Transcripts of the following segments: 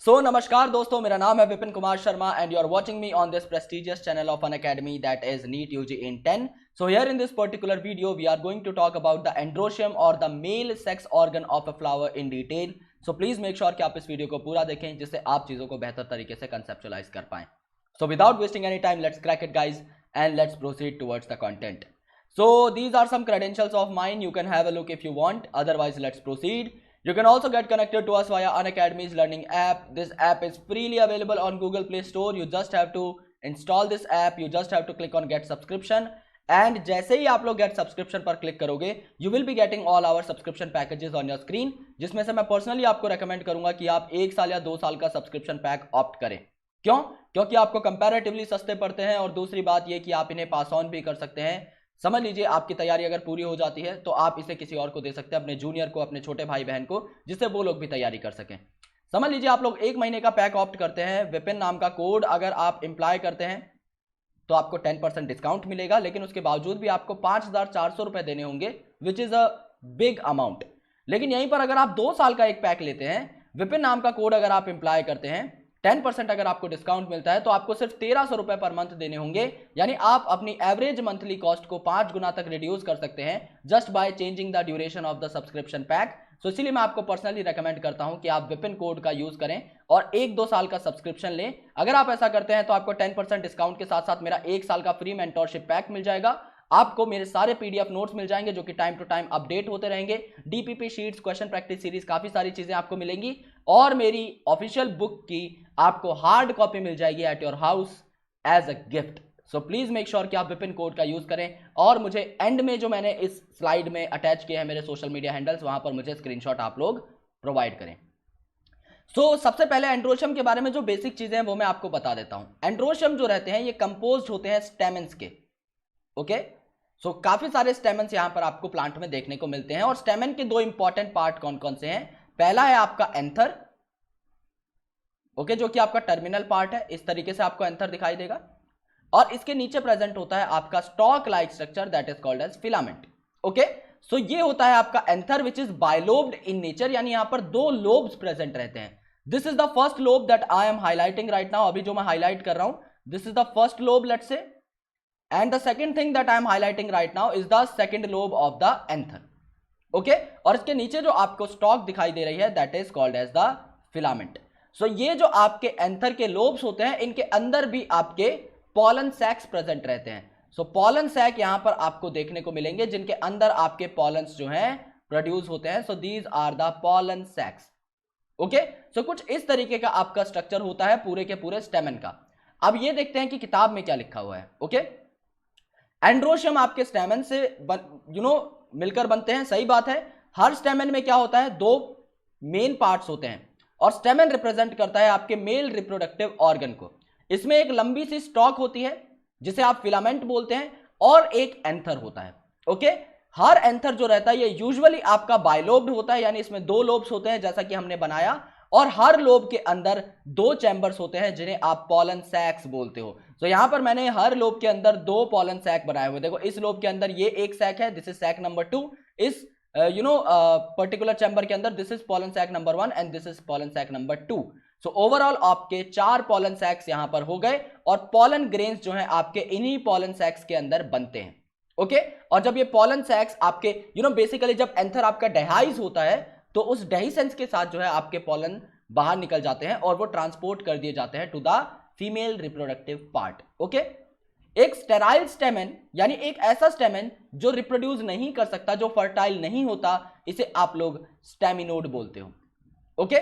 नमस्कार दोस्तों, मेरा नाम है Vipin Kumar Sharma and you are watching me on this prestigious channel of an academy that is NEET UG in 10. So here in this particular video we are going to talk about the androecium or the male sex organ of a flower in detail. So please make sure कि आप इस video को पूरा देखें जिससे आप चीजों को बेहतर तरीके से कंसेप्चुअलाइज कर पाएं. So without wasting any time, let's crack it guys and let's proceed towards the content. So these are some credentials of mine. You can have a look if you want. Otherwise, let's proceed. You can also get connected to us via Unacademy's learning app. This app is freely available on Google Play Store. You just have to install this app. You just have to click on get subscription. And जैसे ही आप लोग get subscription पर click करोगे, you will be getting all our subscription packages on your screen. जिसमें से मैं personally आपको recommend करूंगा कि आप 1 साल या 2 साल का subscription pack opt करें. क्यों? क्योंकि आपको comparatively सस्ते पड़ते हैं और दूसरी बात ये कि आप इन्हें pass on भी कर सकते हैं. समझ लीजिए आपकी तैयारी अगर पूरी हो जाती है तो आप इसे किसी और को दे सकते हैं, अपने जूनियर को, अपने छोटे भाई बहन को, जिससे वो लोग भी तैयारी कर सकें. समझ लीजिए आप लोग 1 महीने का पैक ऑप्ट करते हैं. विपिन नाम का कोड अगर आप इंप्लाई करते हैं तो आपको 10% डिस्काउंट मिलेगा, लेकिन उसके बावजूद भी आपको 5,400 रुपए देने होंगे, which is a big amount. लेकिन यहीं पर अगर आप 2 साल का एक पैक लेते हैं, विपिन नाम का कोड अगर आप इंप्लाई करते हैं, 10% अगर आपको डिस्काउंट मिलता है तो आपको सिर्फ 1300 रुपए पर मंथ देने होंगे. यानी आप अपनी एवरेज मंथली कॉस्ट को 5 गुना तक रिड्यूस कर सकते हैं just by changing the duration of the subscription pack. So इसीलिए मैं आपको पर्सनली रेकमेंड करता हूं कि आप विपिन कोड का यूज करें और 1-2 साल का सब्सक्रिप्शन लें. अगर आप ऐसा करते हैं तो आपको 10% डिस्काउंट के साथ साथ मेरा 1 साल का फ्री मेंटोरशिप पैक मिल जाएगा. आपको मेरे सारे पीडीएफ नोट्स मिल जाएंगे जो कि टाइम टू टाइम अपडेट होते रहेंगे. DPP sheets, question practice series, काफी सारी चीजें आपको मिलेंगी और मेरी ऑफिशियल बुक की आपको हार्ड कॉपी मिल जाएगी at your house as a gift. So please make sure कि आप विपिन कोड का यूज करें और मुझे एंड में जो मैंने इस स्लाइड में अटैच किए हैं मेरे सोशल मीडिया हैंडल्स, वहां पर मुझे स्क्रीनशॉट आप लोग प्रोवाइड करें. सबसे पहले एंड्रोशियम के बारे में जो बेसिक चीजें हैं वो मैं आपको बता देता हूं. एंड्रोशियम जो रहते हैं ये कंपोज होते हैं स्टेमेंस के. ओके, काफी सारे स्टेमेंस यहां पर आपको प्लांट में देखने को मिलते हैं और स्टेमेन के 2 इंपॉर्टेंट पार्ट कौन कौन से हैं. पहला है आपका एंथर, ओके, जो कि आपका टर्मिनल पार्ट है. इस तरीके से आपको एंथर दिखाई देगा और इसके नीचे प्रेजेंट होता है आपका stock like structure that is called as filament. Okay, so ये होता है आपका anther which is bilobed in nature, यानी यहां पर 2 लोब्स प्रेजेंट रहते हैं. This is the first lobe that I am highlighting right now. अभी जो मैं हाईलाइट कर रहा हूं, this is the first lobe let's say, and the second thing that I am highlighting right now is the second lobe of the anther. Okay, और इसके नीचे जो आपको स्टॉक दिखाई दे रही है that is called as the filament. ये जो आपके एंथर के लोब्स होते हैं इनके अंदर भी आपके पॉलन सैक्स प्रेजेंट रहते हैं. पॉलन सैक यहां पर आपको देखने को मिलेंगे जिनके अंदर आपके पॉलन्स जो हैं प्रोड्यूस होते हैं. These are the pollen sacs. Okay, कुछ इस तरीके का आपका स्ट्रक्चर होता है पूरे के पूरे स्टेमन का. अब ये देखते हैं कि किताब में क्या लिखा हुआ है. ओके, एंड्रोशियम आपके स्टेमन से मिलकर बनते हैं. सही बात है. हर स्टेमन में क्या होता है, 2 मेन पार्ट्स होते हैं और स्टेमन रिप्रेजेंट करता है आपके मेल रिप्रोडक्टिव ऑर्गन को. इसमें एक लंबी सी स्टॉक होती है जिसे आप फिलामेंट बोलते हैं और एक एंथर होता है. ओके, हर एंथर जो रहता है ये यूजुअली आपका बायलोब्ड होता है, यानी इसमें 2 लोब्स होते हैं जैसा कि हमने बनाया, और हर लोब के अंदर 2 चैम्बर्स होते हैं जिन्हें आप पॉलन सैक्स बोलते हो. यहां पर मैंने हर लोब के अंदर 2 पॉलन सैक बनाए हुए. देखो, इस लोब के अंदर ये एक सैक है, दिस इज सैक नंबर 2. इस पर्टिकुलर चैम्बर के अंदर this is pollen sac number 1 and this is pollen sac number 2. Overall आपके 4 पॉलन सैक्स यहां पर हो गए और पॉलन ग्रेन्स जो है आपके इन्हीं पॉलन सैक्स के अंदर बनते हैं. ओके, और जब ये पॉलन सैक्स आपके बेसिकली जब एंथर आपका डेहाइज होता है तो उस डेहिसेंस के साथ जो है आपके पॉलन बाहर निकल जाते हैं और वो ट्रांसपोर्ट कर दिए जाते हैं to the female reproductive part. Okay, एक स्टेराइल स्टेमन यानी एक ऐसा स्टेमन जो रिप्रोड्यूस नहीं कर सकता, जो फर्टाइल नहीं होता, इसे आप लोग स्टेमिनोड बोलते हो. ओके,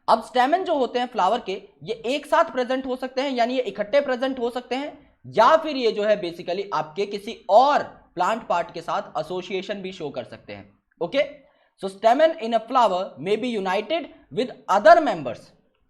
अब स्टेमन जो होते हैं फ्लावर के, ये एक साथ प्रेजेंट हो सकते हैं, यानी ये इकट्ठे प्रेजेंट हो सकते हैं, या फिर ये जो है बेसिकली आपके किसी और प्लांट पार्ट के साथ एसोसिएशन भी शो कर सकते हैं. Okay, stamen in a flower may be united with other members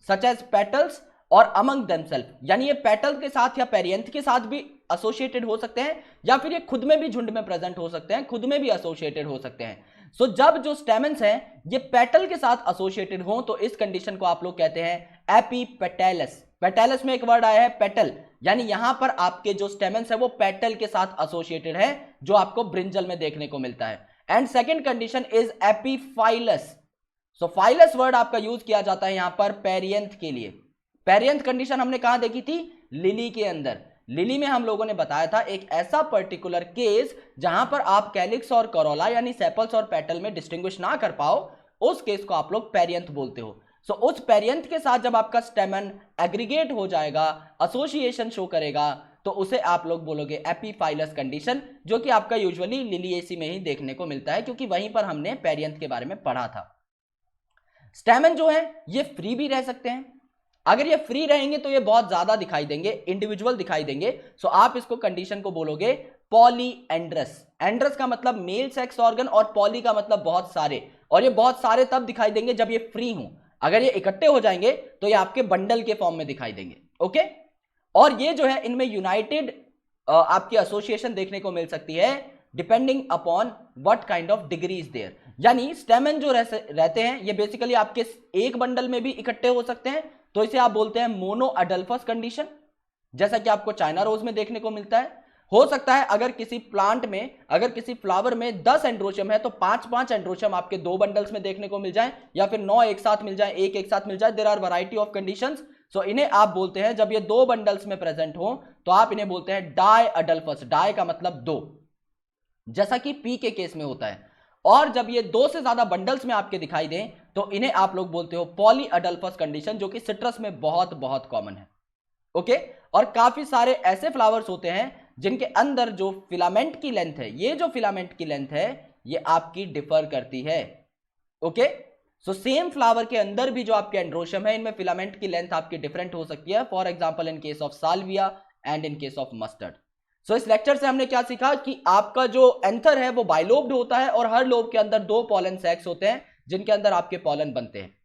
such as petals or among themselves. यानी ये पेटल के साथ या पेरियंथ के साथ भी एसोसिएटेड हो सकते हैं या फिर ये खुद में भी झुंड में प्रेजेंट हो सकते हैं, खुद में भी एसोसिएटेड हो सकते हैं. जब जो स्टेमेंस हैं ये पेटल के साथ एसोसिएटेड हो तो इस कंडीशन को आप लोग कहते हैं एपीपेटैलस. पेटैलस में एक वर्ड आया है पेटल, यानी यहां पर आपके जो स्टेमेंस है वो पेटल के साथ एसोसिएटेड है, जो आपको ब्रिंजल में देखने को मिलता है. And second condition is epiphyllous. So files word आपका यूज किया जाता है यहां पर पेरियंथ के लिए। पेरियंथ कंडीशन हमने कहां देखी थी? लिली के अंदर। लिली में हम लोगों ने बताया था एक ऐसा पर्टिकुलर केस जहां पर आप कैलिक्स और करोला यानी सेपल्स और पेटल में डिस्टिंग्विश ना कर पाओ, उस केस को आप लोग पेरियंथ बोलते हो। सो उस पेरियंथ के साथ जब आपका स्टेमन एग्रीगेट हो जाएगा, एसोसिएशन शो करेगा, तो उसे आप लोग बोलोगे एपीफाइलस कंडीशन, जो कि आपका यूजुअली लिलिएसी में ही देखने को मिलता है, क्योंकि वहीं पर हमने पेरियंथ के बारे में पढ़ा था। स्टेमन जो है ये फ्री भी रह सकते हैं। अगर ये फ्री रहेंगे तो ये बहुत ज्यादा दिखाई देंगे, इंडिविजुअल दिखाई देंगे। सो आप इसको कंडीशन को बोलोगे पॉलीएंड्रस। एंड्रस का मतलब मेल सेक्स ऑर्गन और पॉली का मतलब बहुत सारे, और ये बहुत सारे तब दिखाई देंगे जब ये फ्री हों। अगर ये इकट्ठे हो जाएंगे तो ये आपके बंडल के फॉर्म में दिखाई देंगे। ओके, और ये जो है इनमें यूनाइटेड आपकी एसोसिएशन देखने को मिल सकती है depending upon what kind of degree is there. यानी स्टेमन जो रहते हैं ये बेसिकली आपके एक बंडल में भी इकट्ठे हो सकते हैं, तो इसे आप बोलते हैं मोनो अडल्फस कंडीशन, जैसा कि आपको चाइना रोज में देखने को मिलता है। हो सकता है अगर किसी प्लांट में, अगर किसी फ्लावर में 10 एंड्रोशियम है तो 5-5 एंड्रोशियम आपके 2 बंडल्स में देखने को मिल जाए, या फिर 9 एक साथ मिल जाए, एक साथ मिल जाए। There are variety of conditions. So इन्हें आप बोलते हैं, जब ये 2 बंडल्स में प्रेजेंट हो तो आप इन्हें बोलते हैं डाई अडल्फस। डाई का मतलब 2, जैसा कि पी के केस में होता है। और जब ये 2 से ज्यादा बंडल्स में आपके दिखाई दें तो इन्हें आप लोग बोलते हो पॉली अडल्फस कंडीशन, जो कि सिट्रस में बहुत बहुत कॉमन है। ओके, और काफी सारे ऐसे फ्लावर्स होते हैं जिनके अंदर जो फिलामेंट की लेंथ है, ये जो फिलामेंट की लेंथ है ये आपकी डिफर करती है। ओके, सो सेम फ्लावर के अंदर भी जो आपके एंड्रोशियम है इनमें फिलामेंट की लेंथ आपकी डिफरेंट हो सकती है। For example in case of salvia and in case of mustard. So इस लेक्चर से हमने क्या सीखा कि आपका जो एंथर है वो बाइलोब्ड होता है, और हर लोब के अंदर 2 पॉलन सैक्स होते हैं जिनके अंदर आपके पॉलन बनते हैं।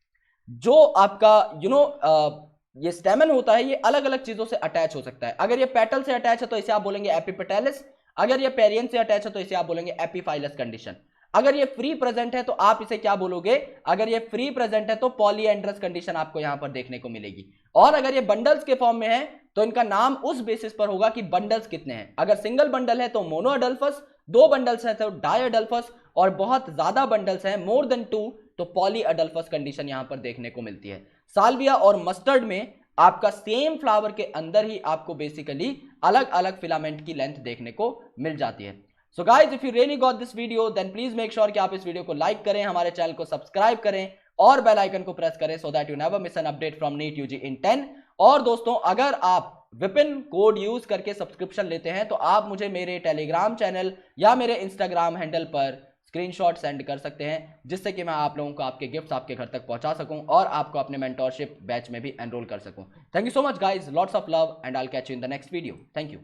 जो आपका ये स्टेमन होता है ये अलग अलग चीजों से अटैच हो सकता है। अगर ये पेटल से अटैच है तो इसे आप बोलेंगे एपिपेटैलिस। अगर ये पेरियन से अटैच है तो इसे आप बोलेंगे एपीफाइलस कंडीशन। अगर ये फ्री प्रेजेंट है तो आप इसे क्या बोलोगे? अगर ये फ्री प्रेजेंट है तो पॉलीएंड्रस कंडीशन आपको यहां पर देखने को मिलेगी। और अगर ये बंडल्स के फॉर्म में है तो इनका नाम उस बेसिस पर होगा कि बंडल्स कितने हैं। अगर सिंगल बंडल है तो मोनो अडल्फस, 2 बंडल्स है तो डाई अडल्फस, और बहुत ज्यादा बंडल्स हैं मोर देन 2 तो पॉली अडल्फस कंडीशन यहां पर देखने को मिलती है। साल्विया और मस्टर्ड में आपका सेम फ्लावर के अंदर ही आपको बेसिकली अलग अलग फिलामेंट की लेंथ देखने को मिल जाती है। So guys, if you really got this video then please make sure कि आप इस वीडियो को लाइक करें, हमारे चैनल को सब्सक्राइब करें और बेल आइकन को प्रेस करें, so that you never miss an update from NEET UG in 10। और दोस्तों, अगर आप विपिन कोड यूज करके सब्सक्रिप्शन लेते हैं तो आप मुझे मेरे टेलीग्राम चैनल या मेरे इंस्टाग्राम हैंडल पर स्क्रीनशॉट सेंड कर सकते हैं, जिससे कि मैं आप लोगों को आपके गिफ्ट्स आपके घर तक पहुंचा सकूं और आपको अपने मेंटोरशिप बैच में भी एनरोल कर सकूं। Thank you so much guys, lots of love, and I will catch you in the next video. Thank you.